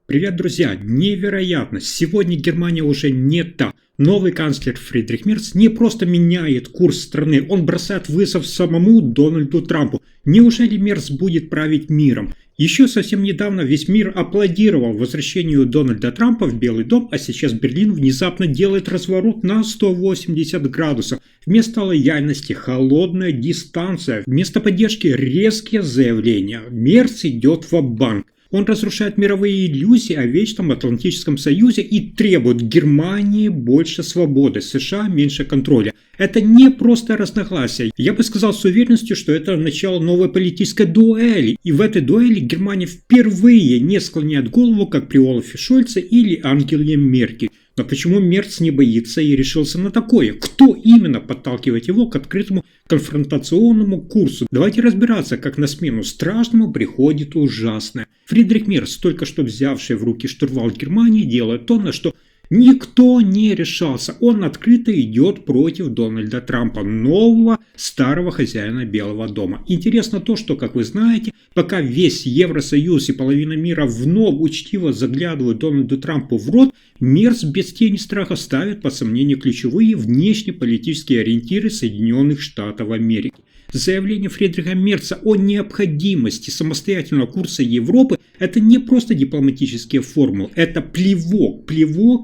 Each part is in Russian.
Привет, друзья! Невероятно! Сегодня Германия уже не та. Новый канцлер Фридрих Мерц не просто меняет курс страны, он бросает вызов самому Дональду Трампу. Неужели Мерц будет править миром? Еще совсем недавно весь мир аплодировал возвращению Дональда Трампа в Белый дом, а сейчас Берлин внезапно делает разворот на 180 градусов. Вместо лояльности холодная дистанция, вместо поддержки резкие заявления. Мерц идет ва-банк. Он разрушает мировые иллюзии о вечном Атлантическом союзе и требует Германии больше свободы, США меньше контроля. Это не просто разногласия. Я бы сказал с уверенностью, что это начало новой политической дуэли. И в этой дуэли Германия впервые не склоняет голову, как при Олафе Шольце или Ангеле Меркель. Но почему Мерц не боится и решился на такое? Кто именно подталкивает его к открытому конфронтационному курсу? Давайте разбираться, как на смену страшному приходит ужасное. Фридрих Мерц, только что взявший в руки штурвал Германии, делает то, на что никто не решался. Он открыто идет против Дональда Трампа, нового старого хозяина Белого дома. Интересно то, что, как вы знаете, пока весь Евросоюз и половина мира вновь учтиво заглядывают Дональду Трампу в рот, Мерц без тени страха ставит под сомнение ключевые внешнеполитические ориентиры Соединенных Штатов Америки. Заявление Фридриха Мерца о необходимости самостоятельного курса Европы – это не просто дипломатические формулы, это плевок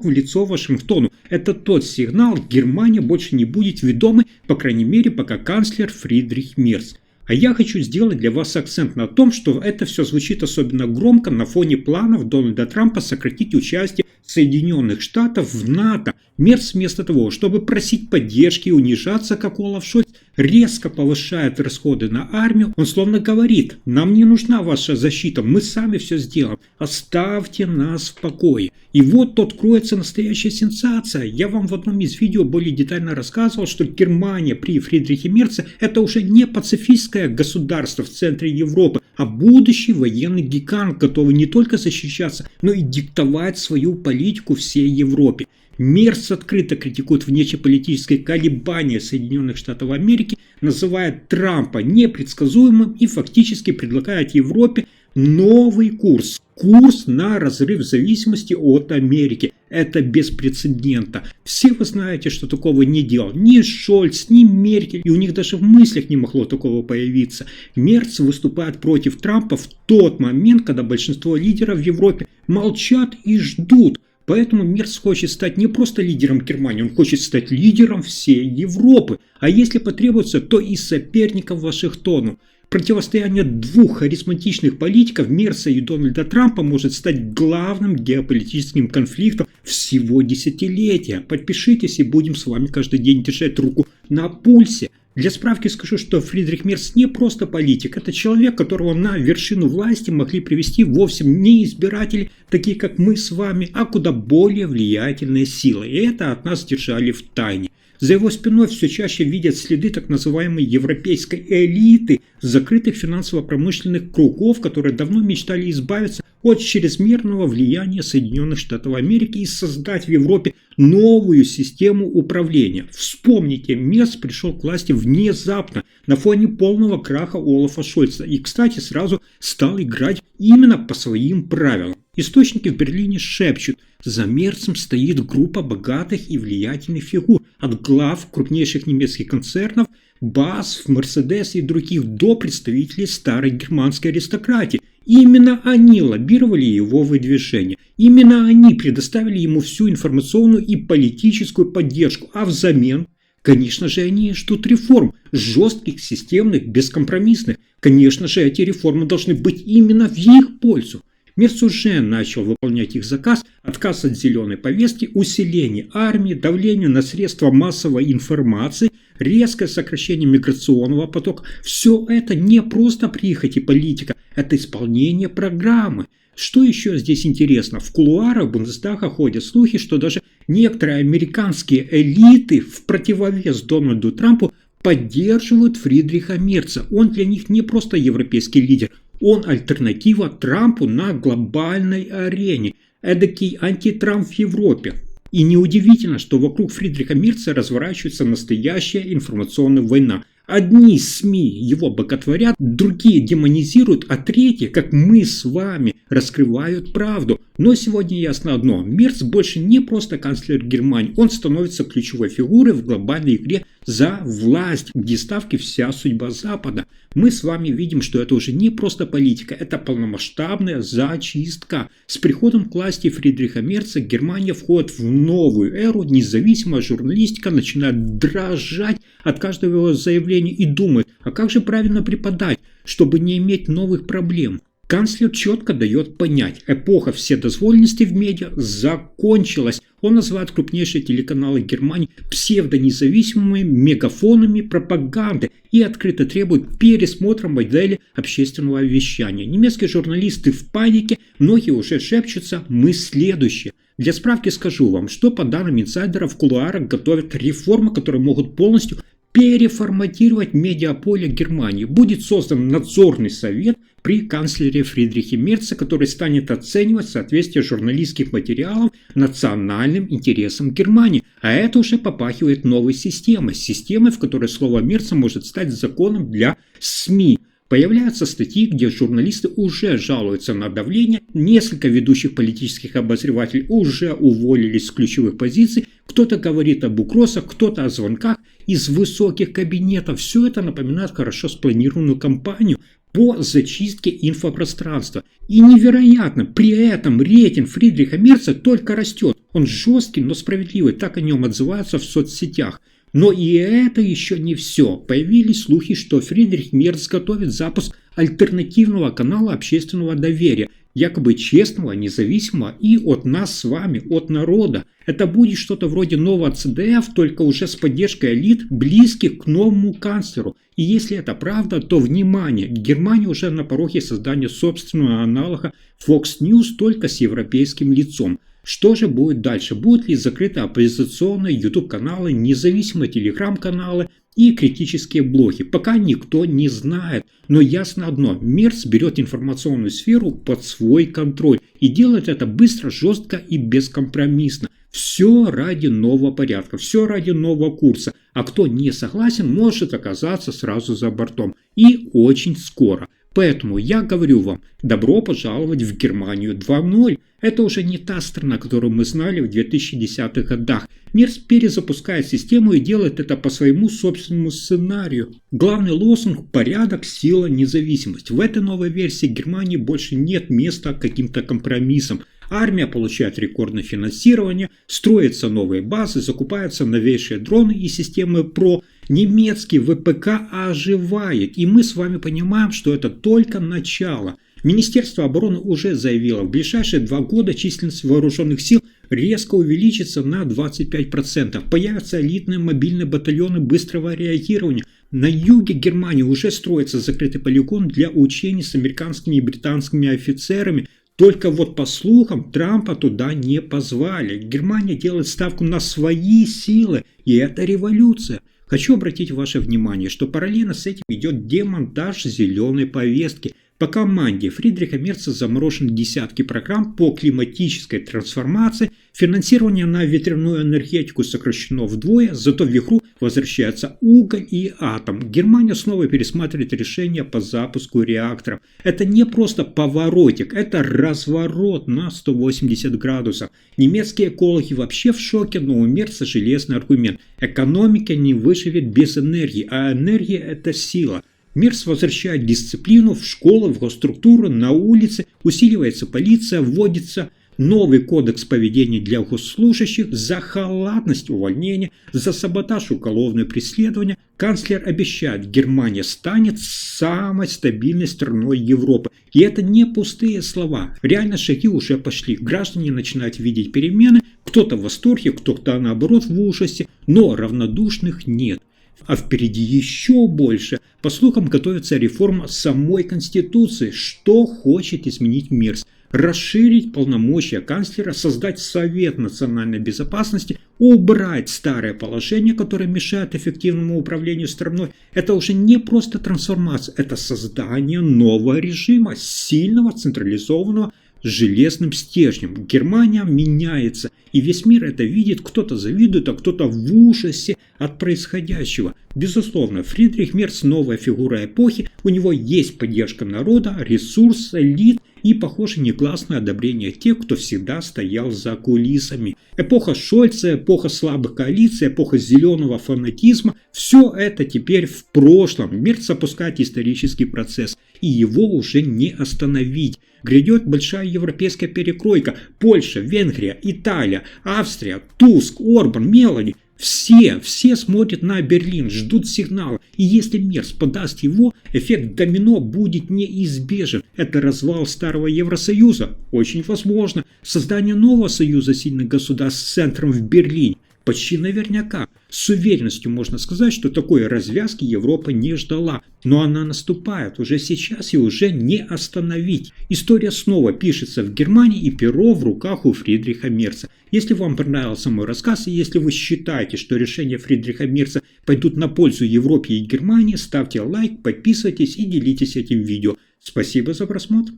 в лицо Вашингтону. Это тот сигнал, Германия больше не будет ведомой, по крайней мере, пока канцлер Фридрих Мерц. А я хочу сделать для вас акцент на том, что это все звучит особенно громко на фоне планов Дональда Трампа сократить участие Соединенных Штатов в НАТО. Мерц вместо того, чтобы просить поддержки и унижаться, как Олаф Шольц, резко повышает расходы на армию. Он словно говорит: нам не нужна ваша защита, мы сами все сделаем, оставьте нас в покое. И вот тут кроется настоящая сенсация. Я вам в одном из видео более детально рассказывал, что Германия при Фридрихе Мерце – это уже не пацифистское государство в центре Европы, а будущий военный гигант, готовый не только защищаться, но и диктовать свою политику всей Европе. Мерц открыто критикует внешнеполитические колебания Соединенных Штатов Америки, называет Трампа непредсказуемым и фактически предлагает Европе новый курс. Курс на разрыв зависимости от Америки. Это беспрецедентно. Все вы знаете, что такого не делал ни Шольц, ни Меркель, и у них даже в мыслях не могло такого появиться. Мерц выступает против Трампа в тот момент, когда большинство лидеров в Европе молчат и ждут. Поэтому Мерц хочет стать не просто лидером Германии, он хочет стать лидером всей Европы. А если потребуется, то и соперником Вашингтону. Противостояние двух харизматичных политиков Мерца и Дональда Трампа может стать главным геополитическим конфликтом всего десятилетия. Подпишитесь и будем с вами каждый день держать руку на пульсе. Для справки скажу, что Фридрих Мерц не просто политик, это человек, которого на вершину власти могли привести вовсе не избиратели, такие как мы с вами, а куда более влиятельные силы. И это от нас держали в тайне. За его спиной все чаще видят следы так называемой европейской элиты, закрытых финансово-промышленных кругов, которые давно мечтали избавиться от чрезмерного влияния Соединенных Штатов Америки и создать в Европе новую систему управления. Вспомните, Мерц пришел к власти внезапно, на фоне полного краха Олафа Шольца, и, кстати, сразу стал играть именно по своим правилам. Источники в Берлине шепчут: за Мерцем стоит группа богатых и влиятельных фигур, от глав крупнейших немецких концернов, BASF, Mercedes и других до представителей старой германской аристократии. Именно они лоббировали его выдвижение. Именно они предоставили ему всю информационную и политическую поддержку. А взамен, конечно же, они ждут реформ. Жестких, системных, бескомпромиссных. Конечно же, эти реформы должны быть именно в их пользу. Мерц уже начал выполнять их заказ: отказ от зеленой повестки, усиление армии, давление на средства массовой информации, резкое сокращение миграционного потока. Все это не просто прихоть и политика, это исполнение программы. Что еще здесь интересно? В кулуарах Бундестага ходят слухи, что даже некоторые американские элиты в противовес Дональду Трампу поддерживают Фридриха Мерца. Он для них не просто европейский лидер, он альтернатива Трампу на глобальной арене, эдакий антитрамп в Европе. И неудивительно, что вокруг Фридриха Мерца разворачивается настоящая информационная война. Одни СМИ его боготворят, другие демонизируют, а третьи, как мы с вами, раскрывают правду. Но сегодня ясно одно: Мерц больше не просто канцлер Германии, он становится ключевой фигурой в глобальной игре за власть, где ставки вся судьба Запада. Мы с вами видим, что это уже не просто политика, это полномасштабная зачистка. С приходом к власти Фридриха Мерца Германия входит в новую эру, независимая журналистика начинает дрожать от каждого его заявления и думает, а как же правильно преподать, чтобы не иметь новых проблем. Канцлер четко дает понять, эпоха вседозволенности в медиа закончилась. Он называет крупнейшие телеканалы Германии псевдонезависимыми мегафонами пропаганды и открыто требует пересмотра модели общественного вещания. Немецкие журналисты в панике, многие уже шепчутся: мы следующие. Для справки скажу вам, что по данным инсайдеров в кулуарах готовят реформы, которые могут полностью переформатировать медиаполе Германии. Будет создан надзорный совет при канцлере Фридрихе Мерце, который станет оценивать соответствие журналистских материалов национальным интересам Германии. А это уже попахивает новой системой, в которой слово Мерца может стать законом для СМИ. Появляются статьи, где журналисты уже жалуются на давление, несколько ведущих политических обозревателей уже уволились с ключевых позиций, кто-то говорит об угрозах, кто-то о звонках из высоких кабинетов. Все это напоминает хорошо спланированную кампанию по зачистке инфопространства. И невероятно, при этом рейтинг Фридриха Мерца только растет. Он жесткий, но справедливый, так о нем отзываются в соцсетях. Но и это еще не все. Появились слухи, что Фридрих Мерц готовит запуск альтернативного канала общественного доверия, якобы честного, независимого и от нас с вами, от народа. Это будет что-то вроде нового ЦДФ, только уже с поддержкой элит, близких к новому канцлеру. И если это правда, то внимание, Германия уже на пороге создания собственного аналога Fox News, только с европейским лицом. Что же будет дальше? Будут ли закрыты оппозиционные YouTube-каналы, независимые телеграм-каналы и критические блоги? Пока никто не знает. Но ясно одно: Мерц берет информационную сферу под свой контроль и делает это быстро, жестко и бескомпромиссно. Все ради нового порядка, все ради нового курса. А кто не согласен, может оказаться сразу за бортом. И очень скоро. Поэтому я говорю вам, добро пожаловать в Германию 2.0. Это уже не та страна, которую мы знали в 2010-х годах. Мерц перезапускает систему и делает это по своему собственному сценарию. Главный лозунг – порядок, сила, независимость. В этой новой версии Германии больше нет места каким-то компромиссам. Армия получает рекордное финансирование, строятся новые базы, закупаются новейшие дроны и системы ПРО. Немецкий ВПК оживает, и мы с вами понимаем, что это только начало. Министерство обороны уже заявило, в ближайшие 2 года численность вооруженных сил резко увеличится на 25%. Появятся элитные мобильные батальоны быстрого реагирования. На юге Германии уже строится закрытый полигон для учений с американскими и британскими офицерами. Только вот по слухам, Трампа туда не позвали. Германия делает ставку на свои силы, и это революция. Хочу обратить ваше внимание, что параллельно с этим идет демонтаж зеленой повестки. По команде Фридриха Мерца заморожены десятки программ по климатической трансформации, финансирование на ветряную энергетику сокращено вдвое, зато в игру возвращается уголь и атом. Германия снова пересматривает решения по запуску реакторов. Это не просто поворотик, это разворот на 180 градусов. Немецкие экологи вообще в шоке, но у Мерца железный аргумент. Экономика не выживет без энергии, а энергия – это сила. Мерц возвращает дисциплину в школы, в госструктуры, на улице, усиливается полиция, вводится новый кодекс поведения для госслужащих, за халатность увольнение, за саботаж уголовное преследование. Канцлер обещает, Германия станет самой стабильной страной Европы. И это не пустые слова. Реально шаги уже пошли. Граждане начинают видеть перемены. Кто-то в восторге, кто-то наоборот в ужасе, но равнодушных нет. А впереди еще больше. По слухам, готовится реформа самой Конституции. Что хочет изменить Мерц? Расширить полномочия канцлера, создать Совет национальной безопасности, убрать старое положение, которое мешает эффективному управлению страной. Это уже не просто трансформация, это создание нового режима, сильного, централизованного, с железным стержнем. Германия меняется, и весь мир это видит, кто-то завидует, а кто-то в ужасе от происходящего. Безусловно, Фридрих Мерц – новая фигура эпохи, у него есть поддержка народа, ресурс, элит и, похоже, негласное одобрение тех, кто всегда стоял за кулисами. Эпоха Шольца, эпоха слабых коалиций, эпоха зеленого фанатизма – все это теперь в прошлом. Мерц запускает исторический процесс, и его уже не остановить. Грядет большая европейская перекройка. Польша, Венгрия, Италия, Австрия, Туск, Орбан, Мелани. Все смотрят на Берлин, ждут сигнала. И если Мерц подаст его, эффект домино будет неизбежен. Это развал старого Евросоюза? Очень возможно. Создание нового союза сильных государств с центром в Берлине? Почти наверняка. С уверенностью можно сказать, что такой развязки Европа не ждала. Но она наступает уже сейчас и уже не остановить. История снова пишется в Германии, и перо в руках у Фридриха Мерца. Если вам понравился мой рассказ, и если вы считаете, что решения Фридриха Мерца пойдут на пользу Европе и Германии, ставьте лайк, подписывайтесь и делитесь этим видео. Спасибо за просмотр.